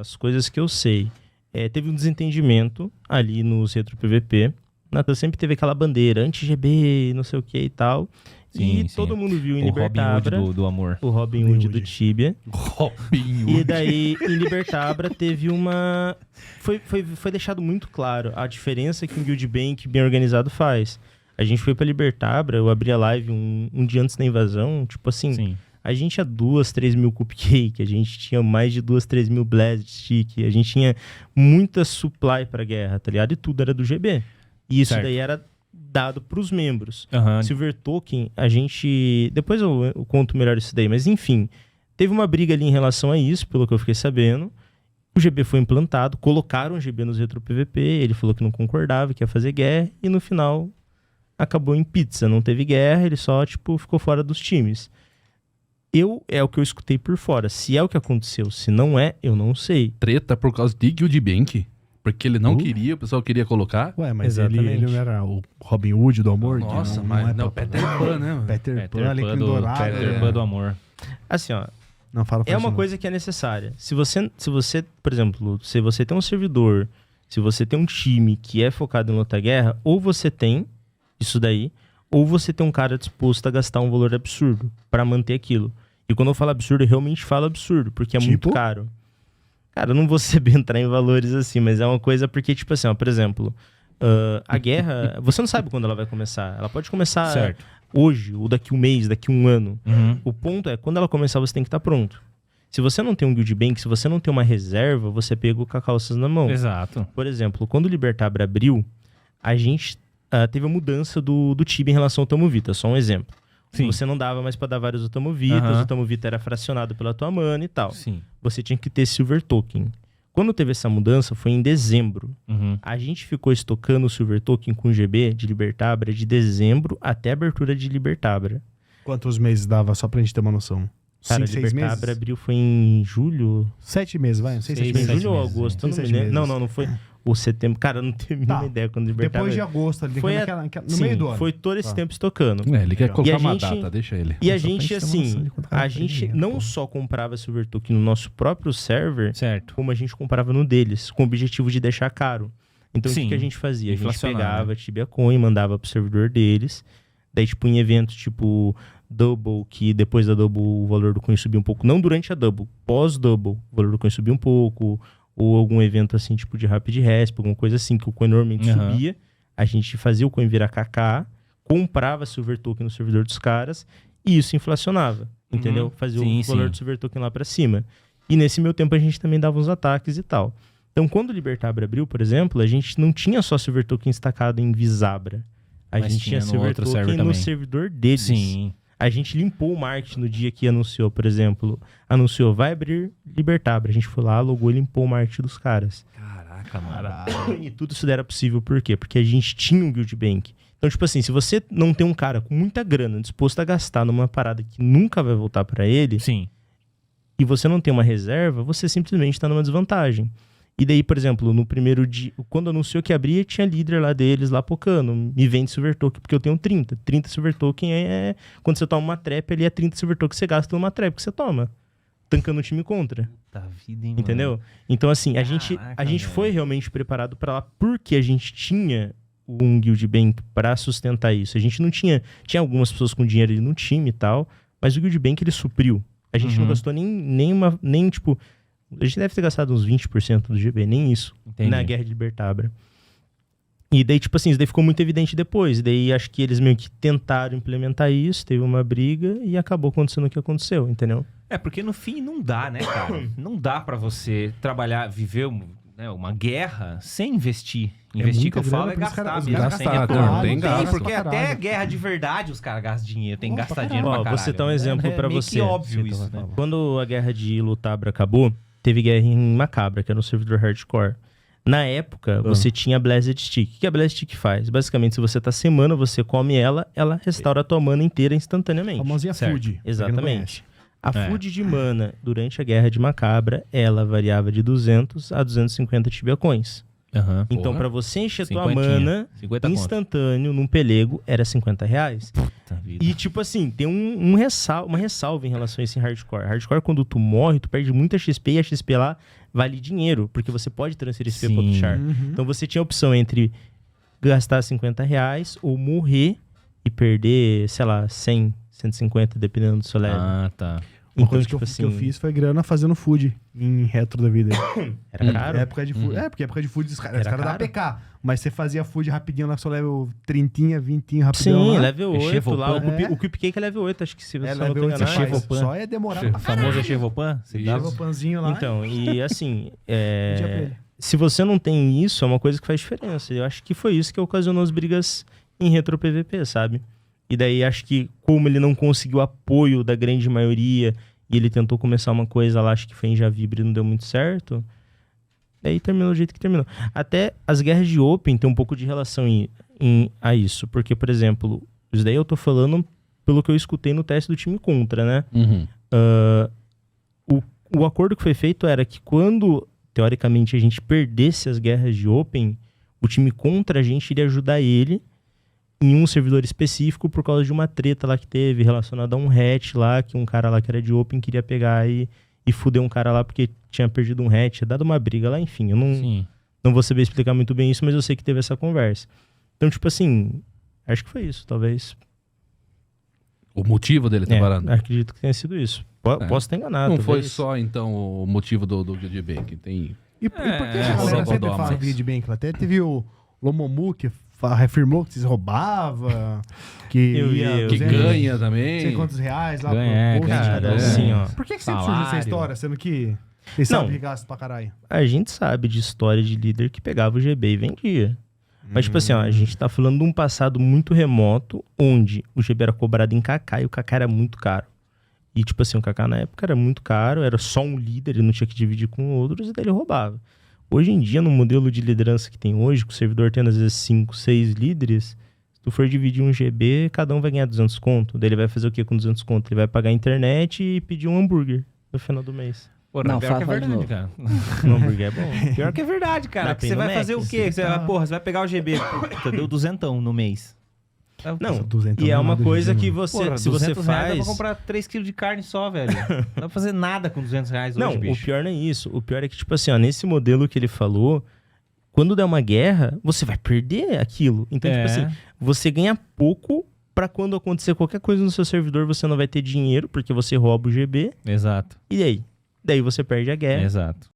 as coisas que eu sei. Teve um desentendimento ali nos Retro PVP. Natan sempre teve aquela bandeira anti-GB, não sei o que e tal. Sim. Todo mundo viu em o Libertabra. Robin Hood do amor. O Robin Hood do Tibia. Robin Hood. E daí, em Libertabra, teve uma... Foi deixado muito claro a diferença que um Guild Bank bem organizado faz. A gente foi pra Libertabra, eu abri a live um dia antes da invasão, tipo assim... Sim. A gente tinha 2-3 mil cupcake, a gente tinha mais de 2-3 mil blast stick, a gente tinha muita supply pra guerra, tá ligado? E tudo era do GB. E isso daí era dado pros membros. Silver Token, a gente... Depois eu conto melhor isso daí, mas enfim. Teve uma briga ali em relação a isso, pelo que eu fiquei sabendo. O GB foi implantado, colocaram o GB nos Retro PVP, ele falou que não concordava, que ia fazer guerra, e no final acabou em pizza. Não teve guerra, ele só, ficou fora dos times. É o que eu escutei por fora. Se é o que aconteceu, se não é, eu não sei. Treta por causa de Guild Bank? Porque ele não queria, o pessoal queria colocar. Ué, mas ele não era o Robin Hood do amor? Nossa, não, Peter Pan, né? Peter Pan, Alecrim Dourado. Peter Pan do amor. Assim, ó. Não, fala uma coisa que é necessária. Se você, por exemplo, se você tem um servidor, se você tem um time que é focado em luta guerra, ou você tem isso daí, ou você tem um cara disposto a gastar um valor absurdo pra manter aquilo. E quando eu falo absurdo, eu realmente falo absurdo, porque é muito caro. Cara, eu não vou saber entrar em valores assim, mas é uma coisa porque, tipo assim, ó, por exemplo, a guerra, você não sabe quando ela vai começar. Ela pode começar hoje, ou daqui um mês, daqui um ano. O ponto é, quando ela começar, você tem que estar pronto. Se você não tem um Guild Bank, se você não tem uma reserva, você pega com a calças na mão. Exato. Por exemplo, quando o Libertabra abriu, a gente teve a mudança do Tibia em relação ao Tomovita, só um exemplo. Sim. Você não dava mais pra dar vários Otamovitas, o Otamovita era fracionado pela tua mana e tal. Sim. Você tinha que ter Silver Token. Quando teve essa mudança, foi em dezembro. A gente ficou estocando o Silver Token com GB de Libertabra de dezembro até a abertura de Libertabra. Quantos meses dava, só pra gente ter uma noção? Cara, 6 meses? Libertabra abriu foi em julho. 7 meses, vai? 6, 7 meses. Julho ou agosto? Não foi... Ou setembro. Cara, não tenho a mínima ideia quando Libertabra... Depois de agosto, ali, foi no meio do ano. Foi todo esse tempo estocando. Ele quer colocar uma data, deixa ele. E a gente, assim, a gente não só comprava Silver Token no nosso próprio server, como a gente comprava no deles, com o objetivo de deixar caro. Então, o que a gente fazia? A gente pegava Tibia Coin, mandava pro servidor deles, daí, tipo, em eventos, tipo... Double, que depois da Double o valor do coin subia um pouco. Não durante a Double, pós-Double o valor do coin subia um pouco. Ou algum evento assim, tipo de Rapid Resp, alguma coisa assim, que o coin normalmente subia. A gente fazia o coin virar KK, comprava Silver Token no servidor dos caras, e isso inflacionava, entendeu? Fazia o valor do Silver Token lá pra cima. E nesse meio tempo a gente também dava uns ataques e tal. Então quando o Libertabra abriu, por exemplo, a gente não tinha só Silver Token estacado em Visabra. Mas gente tinha Silver Token no servidor deles. Sim. A gente limpou o marketing no dia que anunciou, por exemplo. Anunciou, vai abrir Libertabra. A gente foi lá, logou e limpou o marketing dos caras. Caraca, mano. E tudo isso era possível, por quê? Porque a gente tinha um Guild Bank. Então, tipo assim, se você não tem um cara com muita grana disposto a gastar numa parada que nunca vai voltar pra ele... Sim. E você não tem uma reserva, você simplesmente tá numa desvantagem. E daí, por exemplo, no primeiro dia, quando anunciou que abria, tinha líder lá deles, lá pocando. Me vende Silver Token, porque eu tenho 30. 30 Silver Token quando você toma uma trap, ali é 30 Silver Token que você gasta numa trap que você toma. Tancando o time contra. Puta vida, hein, entendeu? Mano? Então, assim, a gente foi realmente preparado pra lá porque a gente tinha um Guild Bank pra sustentar isso. A gente não tinha... Tinha algumas pessoas com dinheiro ali no time e tal, mas o Guild Bank, ele supriu. A gente não gastou nem tipo... A gente deve ter gastado uns 20% do GB, nem isso. Entendi. Na Guerra de Libertabra. E daí, tipo assim, isso daí ficou muito evidente depois. E daí, acho que eles meio que tentaram implementar isso, teve uma briga e acabou acontecendo o que aconteceu, entendeu? Porque no fim não dá, né, cara? Não dá pra você trabalhar, viver uma guerra sem investir. Investir, que eu falo, é gastar mesmo. Tem gasto. Porque até guerra de verdade os caras gastam dinheiro. Tem que gastar dinheiro pra caralho. Vou citar um exemplo pra você. É meio que óbvio isso, né? Quando a Guerra de Lutabra acabou, teve guerra em Macabra, que era um servidor hardcore. Na época, você tinha a Blessed Stick. O que a Blessed Stick faz? Basicamente, se você tá sem mana, você come ela restaura a tua mana inteira instantaneamente. A famosinha food. Exatamente. A food de mana, durante a Guerra de Macabra, ela variava de 200 a 250 Tibia Coins. Então, pra você encher tua mana instantâneo num pelego, era R$50. Puta vida. E, tipo assim, tem uma ressalva em relação a esse hardcore. Hardcore, quando tu morre, tu perde muita XP e a XP lá vale dinheiro, porque você pode transferir esse XP para outro char. Então você tinha a opção entre gastar R$50 ou morrer e perder, sei lá, 100, 150, dependendo do seu level. Ah, tá. Uma coisa que eu fiz foi grana fazendo food em retro da vida. Era caro? Época de food. Porque época de food os caras da PK. Mas você fazia food rapidinho lá, só level 30, 20 rapidinho. Sim, lá. level 8 lá. O Cupcake é level 8, acho que se você não tem enganado. Só é demorar pra caralho. Famoso Chevopan? Chevopanzinho lá. Então, e assim, se você não tem isso, é uma coisa que faz diferença. Eu acho que foi isso que ocasionou as brigas em retro PVP, sabe? E daí acho que como ele não conseguiu apoio da grande maioria e ele tentou começar uma coisa lá, acho que foi em Javibre e não deu muito certo, daí terminou do jeito que terminou. Até as guerras de Open tem um pouco de relação a isso. Porque, por exemplo, isso daí eu tô falando pelo que eu escutei no teste do time contra, né? O acordo que foi feito era que quando, teoricamente, a gente perdesse as guerras de Open, o time contra a gente iria ajudar ele em um servidor específico por causa de uma treta lá que teve relacionada a um hatch lá, que um cara lá que era de Open queria pegar e fuder um cara lá porque tinha perdido um hatch, dado uma briga lá, enfim. Eu não vou saber explicar muito bem isso, mas eu sei que teve essa conversa. Então, tipo assim, acho que foi isso, talvez. O motivo dele ter parado? Acredito que tenha sido isso. Posso estar enganado. Não talvez. foi só, então, o motivo do GDB, que tem... E por que a galera sempre fala do GDB? Até teve o Lomomu que afirmou que se roubava, que ganha também. Não sei quantos reais lá pro cara, assim, ó. Por que sempre surge essa história, sendo que vocês sabem que gasta pra caralho? A gente sabe de história de líder que pegava o GB e vendia. Mas, tipo assim, ó, a gente tá falando de um passado muito remoto, onde o GB era cobrado em KK e o KK era muito caro. E, tipo assim, o KK na época era muito caro, era só um líder, ele não tinha que dividir com outros, e daí ele roubava. Hoje em dia, no modelo de liderança que tem hoje, com o servidor tendo às vezes 5, 6 líderes, se tu for dividir um GB, cada um vai ganhar 200 conto. Daí ele vai fazer o quê com 200 conto? Ele vai pagar a internet e pedir um hambúrguer no final do mês. Porra, não, pior que é verdade, cara. O hambúrguer é bom. Pior que é verdade, cara. Você vai fazer o quê? Você vai pegar o GB, puta, deu 200 no mês. Não, e é uma coisa que você, se você faz... Dá pra comprar 3 kg de carne só, velho. Não dá pra fazer nada com R$200 hoje, não, bicho. O pior não é isso. O pior é que, tipo assim, ó, nesse modelo que ele falou, quando der uma guerra, você vai perder aquilo. Então, tipo assim, você ganha pouco pra quando acontecer qualquer coisa no seu servidor, você não vai ter dinheiro, porque você rouba o GB. Exato. E aí? Daí você perde a guerra. Exato.